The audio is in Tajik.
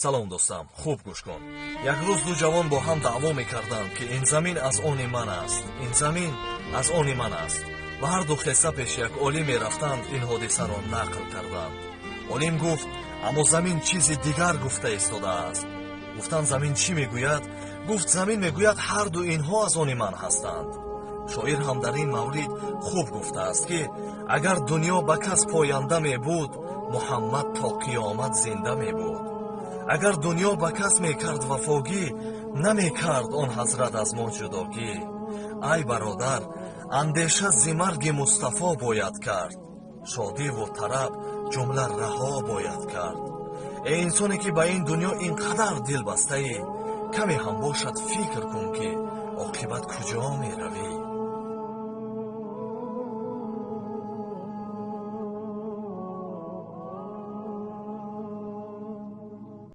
салом дӯстам, хуб гӯш кун. Як рӯз ду ҷавон бо ҳам даъво мекарданд, ки ин замин аз они ман аст, ин замин аз они ман аст. ва ҳарду хеса пеши як олим мерафтанд, ин ҳодисаро нақл карданд. Олим гуфт: аммо замин чизи дигар гуфта истодааст. гуфтанд: замин чӣ мегӯяд? гуфт: замин мегӯяд ҳарду инҳо аз они ман ҳастанд. шоир ҳам дар ин маврид хуб гуфтааст, ки агар дунё ба кас поянда мебуд, муҳаммад то қиёмат зинда мебуд. агар дунё ба кас мекард вафогӣ, намекард он ҳазрат аз мо ҷудогӣ. ай бародар, андеша зи марги Мустафо бояд кард, шодиву тараб ҷумла раҳо бояд кард. эй инсоне ки ба ин дунё ин қадар дил бастаӣ, каме ҳам бошад фикр кун, ки оқибат куҷо меравӣ.